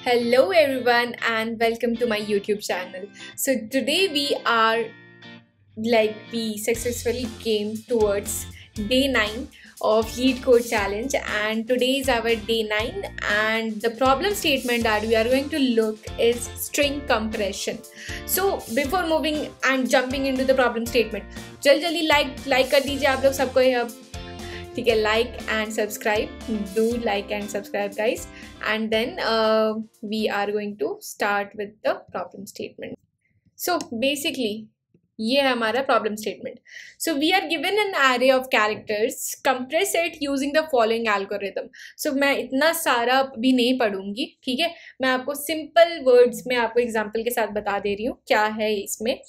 Hello everyone and welcome to my YouTube channel. So today we successfully came towards day 9 of LeetCode challenge, and today is our day 9 and the problem statement that we are going to look is string compression. So before moving and jumping into the problem statement, जल्दी like कर दीजिए आप लोग सबको ये ठीक है, like and subscribe, do like and subscribe guys, and then we are going to start with the problem statement. So basically ये है हमारा problem statement. So we are given an array of characters, compress it using the following algorithm. So मैं इतना सारा भी नहीं पढ़ूंगी, ठीक है, मैं आपको simple words में आपको example के साथ बता दे रही हूँ क्या है इसमें.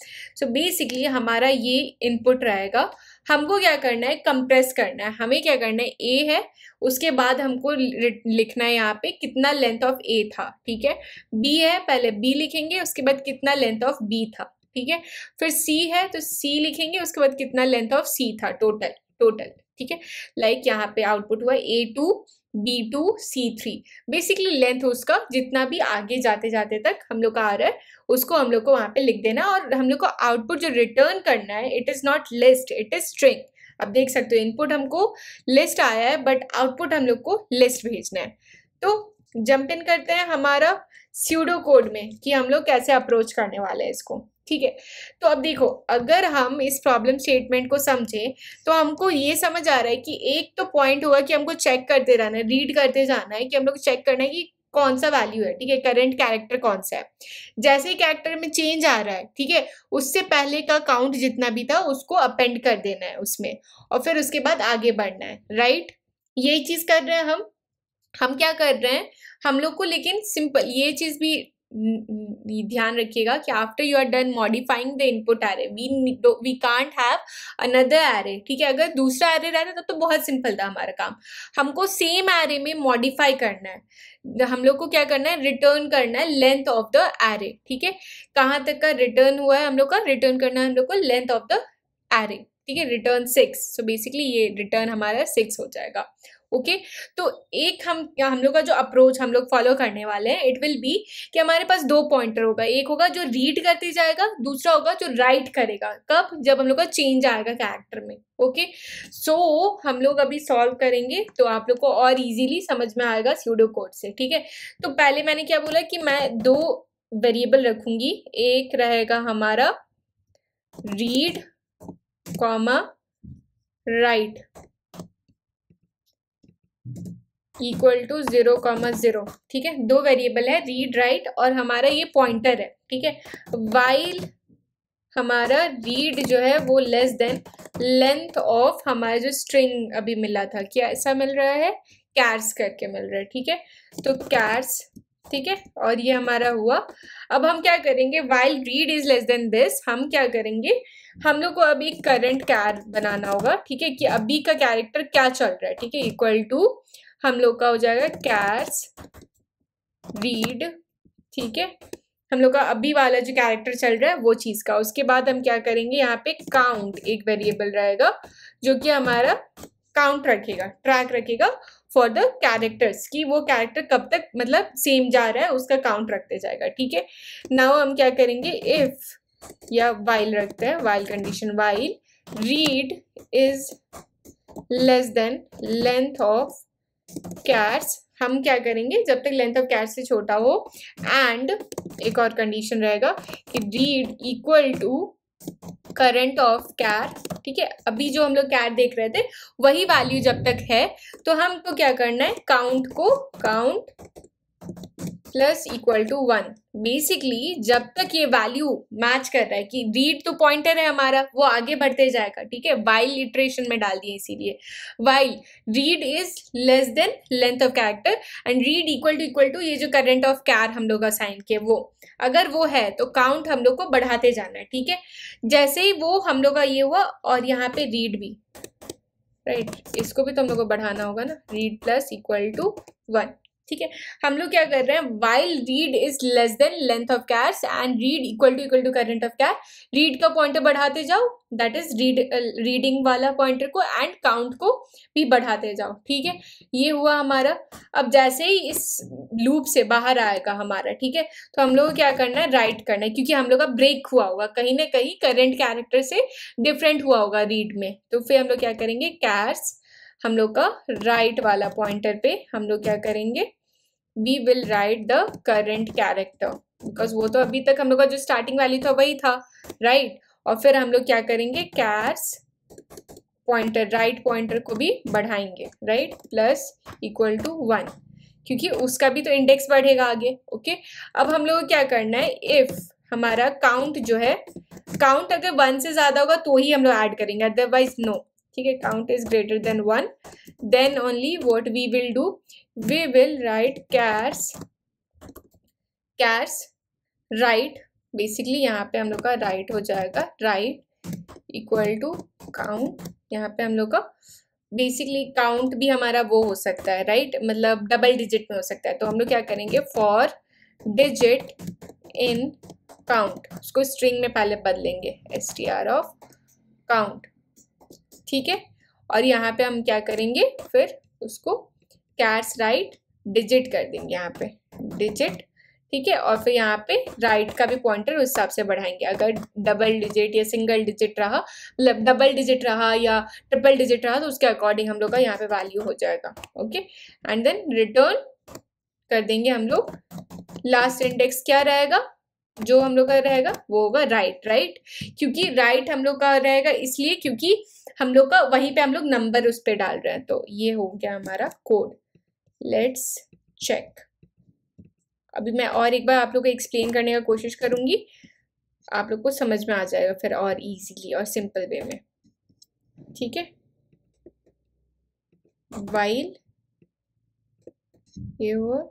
So basically हमारा ये input रहेगा, हमको क्या करना है, कंप्रेस करना है. हमें क्या करना है, a है, उसके बाद हमको लिखना है यहाँ पे कितना लेंथ ऑफ a था, ठीक है. b है, पहले b लिखेंगे, उसके बाद कितना लेंथ ऑफ b था, ठीक है. फिर c है तो c लिखेंगे, उसके बाद कितना लेंथ ऑफ c था, टोटल, ठीक है. लाइक यहाँ पे आउटपुट हुआ a2 b2 c3. Basically length उसका जितना भी आगे जाते जाते तक हम लोग का आ रहा है उसको हम लोग को वहाँ पे लिख देना, और हम लोग को आउटपुट जो रिटर्न करना है, it is not list, it is string. अब देख सकते हो इनपुट हमको लिस्ट आया है बट आउटपुट हम लोग को लिस्ट भेजना है. तो जंप इन करते हैं हमारा स्यूडो कोड में कि हम लोग कैसे अप्रोच करने वाले हैं इसको, ठीक है. तो अब देखो, अगर हम इस प्रॉब्लम स्टेटमेंट को समझें तो हमको ये समझ आ रहा है कि एक तो पॉइंट हुआ कि हमको चेक करते रहना है, रीड करते जाना है कि हम लोग चेक करना है कि कौन सा वैल्यू है, ठीक है, करंट कैरेक्टर कौन सा है. जैसे ही कैरेक्टर में चेंज आ रहा है, ठीक है, उससे पहले का काउंट जितना भी था उसको अपेंड कर देना है उसमें, और फिर उसके बाद आगे बढ़ना है, राइट. यही चीज कर रहे हैं हम क्या कर रहे हैं हम लोग को. लेकिन सिंपल ये चीज भी ध्यान रखिएगा कि after you are done modifying the input array we can't have another array, ठीक है. अगर दूसरा एरे रहता तो बहुत सिंपल था हमारा काम. हमको सेम एरे में मॉडिफाई करना है, हम लोग को क्या करना है, रिटर्न करना है लेंथ ऑफ द एरे, ठीक है. कहाँ तक का रिटर्न हुआ है हम लोग का, रिटर्न करना है हम लोग को लेंथ ऑफ द एरे, ठीक है, रिटर्न 6. सो बेसिकली ये रिटर्न हमारा 6 हो जाएगा, ओके. तो एक हम लोग का जो अप्रोच हम लोग फॉलो करने वाले हैं, इट विल बी कि हमारे पास दो पॉइंटर होगा, एक होगा जो रीड करते जाएगा, दूसरा होगा जो राइट करेगा. कब, जब हम लोग का चेंज आएगा कैरेक्टर में, ओके. सो हम लोग अभी सॉल्व करेंगे तो आप लोग को और इजीली समझ में आएगा स्यूडो कोड से, ठीक है. तो पहले मैंने क्या बोला कि मैं दो वेरिएबल रखूंगी, एक रहेगा हमारा read comma write equal to 0,0, ठीक है. दो वेरिएबल है, रीड राइट, और हमारा ये पॉइंटर है, ठीक है. वाइल हमारा रीड जो है वो लेस देन लेंथ ऑफ हमारा जो स्ट्रिंग अभी मिला था, क्या ऐसा मिल रहा है, कैर्स करके मिल रहा है, ठीक है. तो कैर्स, ठीक है, और ये हमारा हुआ. अब हम क्या करेंगे, while read is less then this, हम क्या करेंगे, हम लोग को अभी करंट कैर बनाना होगा, ठीक है, कि अभी का कैरेक्टर क्या चल रहा है, ठीक है. इक्वल टू हम लोग का हो जाएगा कैर्स रीड, ठीक है, हम लोग का अभी वाला जो कैरेक्टर चल रहा है वो चीज का. उसके बाद हम क्या करेंगे, यहाँ पे काउंट एक वेरिएबल रहेगा जो कि हमारा काउंट रखेगा, ट्रैक रखेगा फॉर द कैरेक्टर्स, कि वो कैरेक्टर कब तक मतलब सेम जा रहा है उसका काउंट रखते जाएगा, ठीक है. नाउ हम क्या करेंगे, इफ या वाइल रखते हैं, while condition, while read is less than length of cares, हम क्या करेंगे जब तक लेंथ ऑफ कैर्स से छोटा हो, एंड एक और कंडीशन रहेगा कि read equal to current of car, ठीक है. अभी जो हम लोग कैर देख रहे थे वही वैल्यू जब तक है तो हमको क्या करना है, काउंट को count plus equal to 1. Basically जब तक ये वैल्यू मैच कर रहा है कि रीड तो पॉइंटर है हमारा, वो आगे बढ़ते जाएगा, ठीक है. वाइल इटरेशन में डाल दिए इसीलिए, while read is less than length of character and read equal to ये जो करंट ऑफ कैर हम लोग असाइन किए वो, अगर वो है तो काउंट हम लोग को बढ़ाते जाना है, ठीक है. जैसे ही वो हम लोग का ये हुआ, और यहाँ पे रीड भी, राइट, इसको भी तो हम लोग को बढ़ाना होगा ना, रीड प्लस इक्वल टू 1, ठीक है, हम लोग क्या कर रहे हैं, while read is less than length of chars and read equal to current of char, read का पॉइंटर बढ़ाते जाओ, दैट इज रीडिंग वाला पॉइंटर को, एंड काउंट को भी बढ़ाते जाओ। ठीक है, ये हुआ हमारा। अब जैसे ही इस लूप से बाहर आएगा हमारा, ठीक है, तो हम लोग को क्या करना है, राइट करना है, क्योंकि हम लोग का ब्रेक हुआ होगा कहीं ना कहीं, करंट कैरेक्टर से डिफरेंट हुआ होगा रीड में। तो फिर हम लोग क्या करेंगे, कैर्स हम लोग का राइट वाला पॉइंटर पे हम लोग क्या करेंगे, we will write the current character, because वो तो अभी तक हम लोग का जो स्टार्टिंग वैल्यू था वही था, राइट। और फिर हम लोग क्या करेंगे, कैर्स पॉइंटर, राइट पॉइंटर को भी बढ़ाएंगे, राइट, प्लस इक्वल टू 1, क्योंकि उसका भी तो इंडेक्स बढ़ेगा आगे। ओके, अब हम लोग को क्या करना है, इफ हमारा काउंट जो है, काउंट अगर 1 से ज्यादा होगा तो ही हम लोग ऐड करेंगे, अदरवाइज नो। ठीक है, count is greater than 1, then only what we will do, we will write chars right, basically यहाँ पे हम लोग का राइट हो जाएगा, राइट इक्वल टू काउंट। यहाँ पे हम लोग का बेसिकली काउंट भी हमारा वो हो सकता है, राइट, मतलब डबल डिजिट में हो सकता है। तो हम लोग क्या करेंगे, फॉर डिजिट इन काउंट, उसको स्ट्रिंग में पहले बदलेंगे, str ऑफ काउंट। ठीक है, और यहाँ पे हम क्या करेंगे, फिर उसको कैर्स राइट डिजिट कर देंगे, यहाँ पे डिजिट। ठीक है, और फिर यहाँ पे राइट का भी पॉइंटर उस हिसाब से बढ़ाएंगे, अगर डबल डिजिट या सिंगल डिजिट रहा, मतलब डबल डिजिट रहा या ट्रिपल डिजिट रहा, तो उसके अकॉर्डिंग हम लोग का यहाँ पे वैल्यू हो जाएगा। ओके, एंड देन रिटर्न कर देंगे हम लोग, लास्ट इंडेक्स क्या रहेगा, जो हम लोग का रहेगा वो होगा राइट, क्योंकि राइट हम लोग का रहेगा इसलिए क्योंकि हम लोग का वहीं पे हम लोग नंबर उस पे डाल रहे हैं। तो ये हो गया हमारा कोड। Let's check. अभी मैं और एक बार आप लोग को एक्सप्लेन करने का कोशिश करूंगी, आप लोग को समझ में आ जाएगा फिर और इजीली और सिंपल वे में। ठीक है, वाइल ये हुआ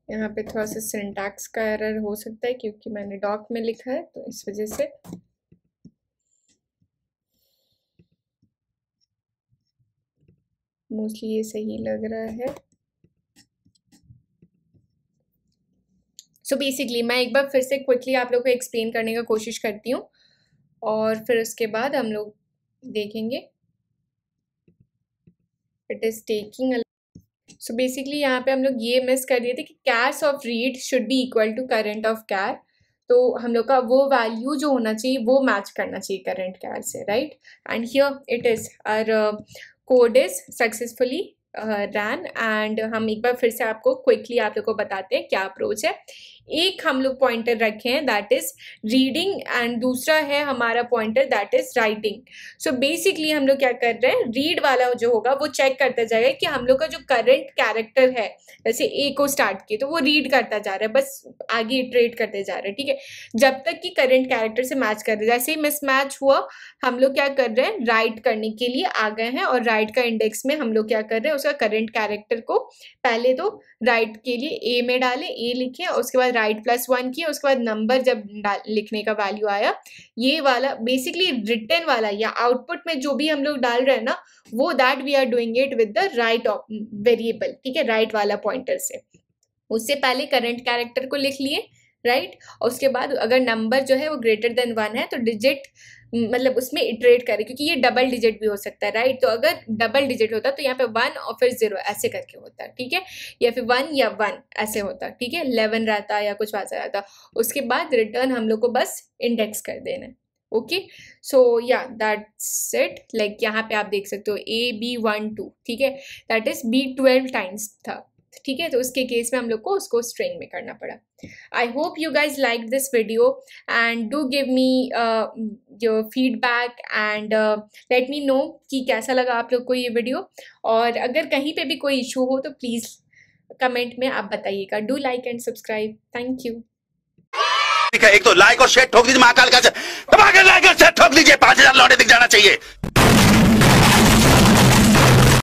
यहाँ पे थोड़ा सा सिंटैक्स का एरर हो सकता है क्योंकि मैंने डॉक में लिखा है, तो इस वजह से मोस्टली ये सही लग रहा है। सो बेसिकली मैं एक बार फिर से क्विकली आप लोग को एक्सप्लेन करने का कोशिश करती हूँ और फिर उसके बाद हम लोग देखेंगे। It is taking. So basically यहाँ पे हम लोग ये मिस कर दिए थे कि cars of read should be equal to current of car, तो हम लोग का वो वैल्यू जो होना चाहिए वो मैच करना चाहिए करंट कैर से, right. And here it is our code is successfully run. And हम एक बार फिर से आपको क्विकली आप लोग को बताते हैं क्या अप्रोच है। एक हम लोग पॉइंटर रखे हैं दैट इज रीडिंग एंड दूसरा है हमारा pointer that is writing. So basically हम लोग क्या कर रहे हैं, रीड वाला जो होगा वो चेक करता जाएगा कि हम लोग का जो करंट कैरेक्टर है, जैसे ए को स्टार्ट किए तो वो रीड करता जा रहा है, बस आगे इटरेट करते जा रहे हैं, ठीक है, जब तक कि करंट कैरेक्टर से मैच कर रहे हैं। जैसे ही मिसमैच हुआ हम लोग क्या कर रहे हैं, राइट करने के लिए आ गए हैं और राइट का इंडेक्स में हम लोग क्या कर रहे हैं, उसका करंट कैरेक्टर को पहले तो राइट के लिए ए में डाले, ए लिखे और उसके बाद राइट +1 किया, उसके बाद नंबर जब लिखने का वैल्यू आया, ये वाला बेसिकली रिटर्न वाला या आउटपुट में जो भी हम लोग डाल रहे हैं ना, वो that we are doing it with the right variable, ठीक है, राइट वाला पॉइंटर से। उससे पहले करंट कैरेक्टर को लिख लिए, राइट, और उसके बाद अगर नंबर जो है वो ग्रेटर देन 1 है तो डिजिट मतलब उसमें इटरेट करें, क्योंकि ये डबल डिजिट भी हो सकता है, राइट। तो अगर डबल डिजिट होता तो यहाँ पे 1 और फिर 0 ऐसे करके होता, ठीक है, या फिर 1 या 1 ऐसे होता, ठीक है, 11 रहता या कुछ वैसा रहता। उसके बाद रिटर्न हम लोग को बस इंडेक्स कर देना है। ओके, सो या दैट्स इट। लाइक यहाँ पे आप देख सकते हो AB12, ठीक है, दैट इज B12 टाइम्स था, ठीक है, तो उसके केस में हम लोग को उसको स्ट्रिंग में करना पड़ा। I hope you guys like this video and do give me your feedback and let me know कि कैसा लगा आप लोग को ये वीडियो, और अगर कहीं पे भी कोई इशू हो तो प्लीज़ कमेंट में आप बताइएगा। Do like and subscribe. Thank you. एक तो लाइक और शेयर ठोक दीजिए, महाकाल का दबा के लाइक और शेयर ठोक दीजिए, 5000 लौटे दिख जाना चाहिए।